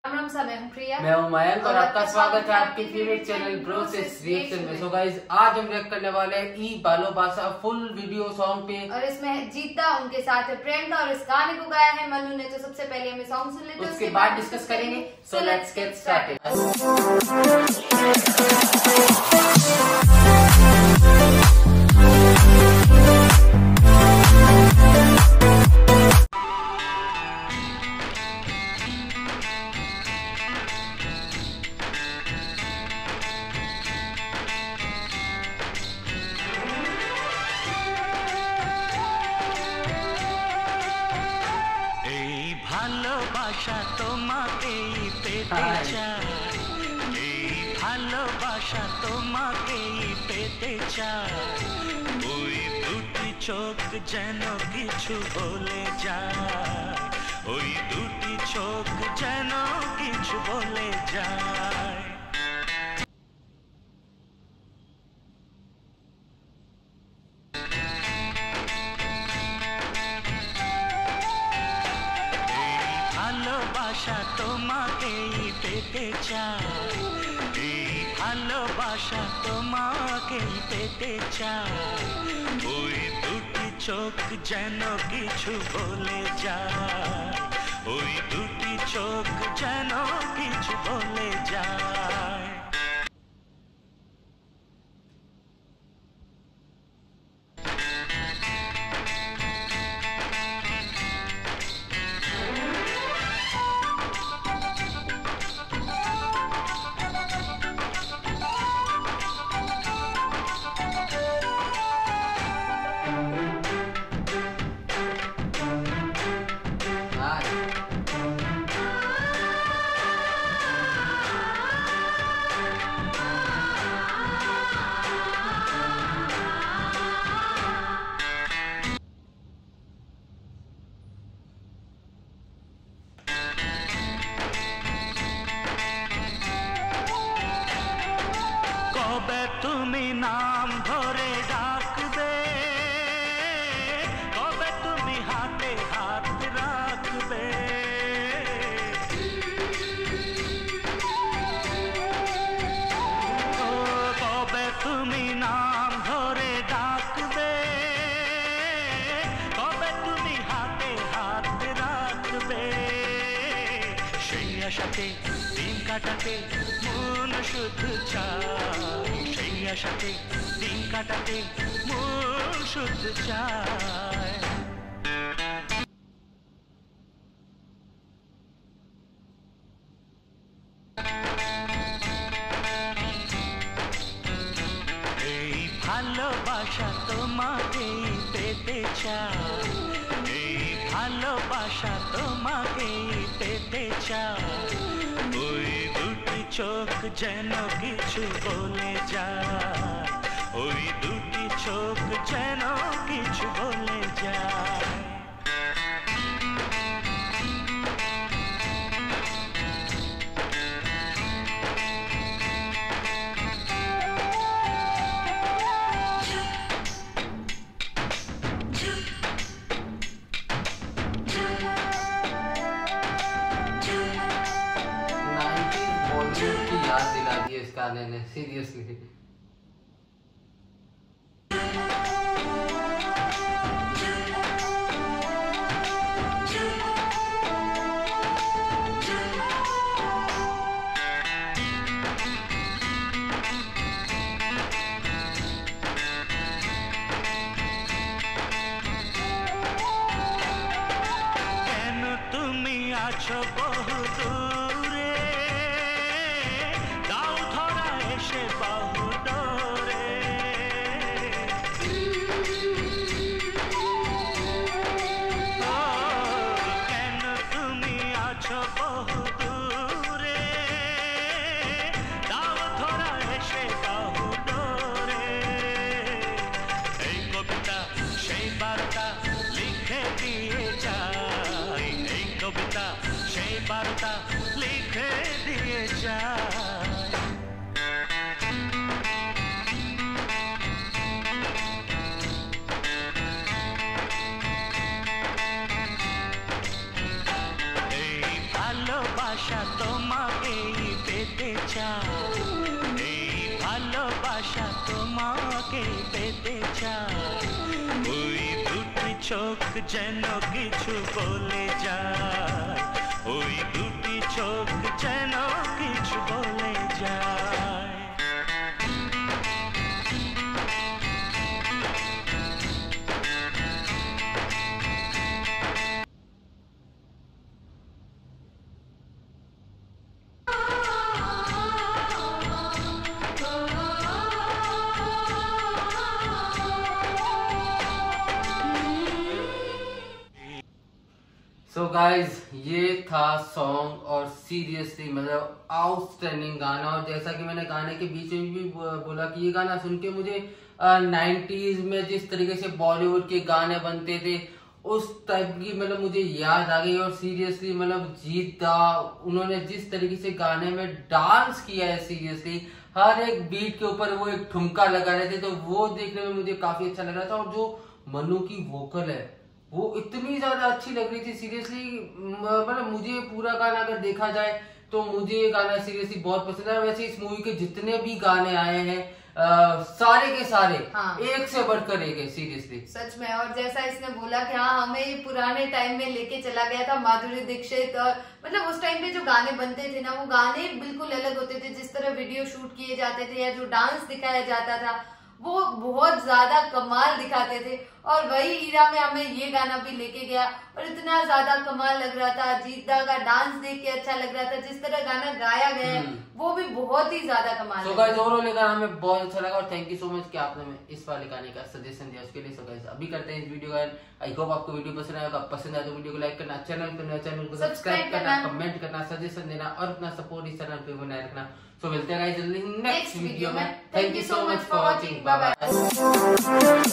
राम सा, मैं हूं प्रिया। मैं हूं मयंक और आपका स्वागत है आपके फेवरेट चैनल ब्रोसेस रिएक्शन में। सो गाइस, आज हम रिएक्ट करने वाले हैं ई भालोबासा फुल वीडियो सॉन्ग पे। और इसमें है जीता, उनके साथ है प्रियंका और इस गाने को गाया है मनु ने। तो सबसे पहले हमें सॉन्ग सुन लेते हैं, उसके बाद डिस्कस करेंगे। So let's get started. ভালোবাসা তোমাকেই পেতে চাই, এই ভালোবাসা তোমাকেই পেতে চাই। ওই দুটি চোখ যেন কিছু বলে যায়, ওই দুটি চোখ যেন কিছু বলে যায়। ভালোবাসা তোমাকেই পেতে চাই, এই ভালোবাসা তোমাকেই পেতে চাই। ওই দুটি চোখ যেন কিছু বলে যায়, ওই দুটি চোখ যেন কিছু বলে যায়। কবে তুমি নাম ধরে ডাকবে, কবে তুমি হাতে হাত রাখবে, কবে তুমি নাম ধরে ডাকবে, কবে তুমি হাতে হাত রাখবে। সেই আশাতে দিন কাটাতে মন শুধু চায়, সেই আশাতে দিন কাটাতে মন শুধু চায়। এই ভালোবাসা তোমাকেই পেতে চাই, এই ভালোবাসা তোমাকেই পেতে চাই। ওই দুটি চোখ যেন কিছু বলে যায়, ওই দুটি চোখ যেন কিছু বলে যায়। याद दिला दी इस गाने ने सीरियसली। কেন তুমি আছো বহু দূরে, দাও ধরা এসে বাহু ডোরে। কেন তুমি আছো বহু দূরে, দাও ধরা এসে বাহু ডোরে। এই কবিতা সেই বার্তা লিখে দিয়ে যায়, এই কবিতা সেই বার্তা লিখে দিয়ে যায়। এই ভালোবাসা ভালোবাসা তোমাকেই পেতে চাই, এই ভালোবাসা তোমাকেই পেতে চাই। ওই দুটি চোখ যেন কিছু বলে যায়, ওই দুটি চোখ যেন কিছু বলে যায়। सो गाइज ये था सॉन्ग और सीरियसली मतलब आउटस्टैंडिंग गाना। और जैसा कि मैंने गाने के बीच में भी बोला कि ये गाना सुन के मुझे 90s में जिस तरीके से बॉलीवुड के गाने बनते थे उस टाइप की मतलब मुझे याद आ गई। और सीरियसली मतलब जीत दा उन्होंने जिस तरीके से गाने में डांस किया है, सीरियसली हर एक बीट के ऊपर वो एक ठुमका लगा रहे थे, तो वो देखने में मुझे काफी अच्छा लग रहा था। और जो मनु की वोकल है वो इतनी ज्यादा अच्छी लग रही थी सीरियसली। मतलब मुझे पूरा गाना अगर देखा जाए तो मुझे ये गाना सीरियसली बहुत पसंद है। वैसे इस मूवी के जितने भी गाने आए हैं सारे के सारे एक से बढ़कर एक है सीरियसली सच में। और जैसा इसने बोला कि हाँ हमें पुराने टाइम में लेके चला गया था माधुरी दीक्षित, और मतलब उस टाइम पे जो गाने बनते थे ना वो गाने बिल्कुल अलग होते थे। जिस तरह वीडियो शूट किए जाते थे या जो डांस दिखाया जाता था वो बहुत ज्यादा कमाल दिखाते थे। और वही हीरा में हमें ये गाना भी लेके गया और इतना ज्यादा कमाल लग रहा था। जीता का डांस देख के अच्छा लग रहा था, जिस तरह गाना गाया गया है वो भी बहुत ही ज्यादा कमाल। सो गाइस ओवरऑल ये गाना हमें बहुत अच्छा लगा और थैंक यू सो मच कि आपने हमें इस वाले गाने का सजेशन दिया, उसके लिए। सो गाइस अभी करते हैं इस वीडियो का। आई होप आपको वीडियो पसंद आएगा। पसंद आए तो वीडियो को लाइक करना, चैनल को सब्सक्राइब करना, कमेंट करना, सजेशन देना और अपना सपोर्ट इस चैनल पे बनाए रखना। सो मिलते हैं गाइस जल्दी नेक्स्ट वीडियो में। Thank you so much for watching. Bye bye.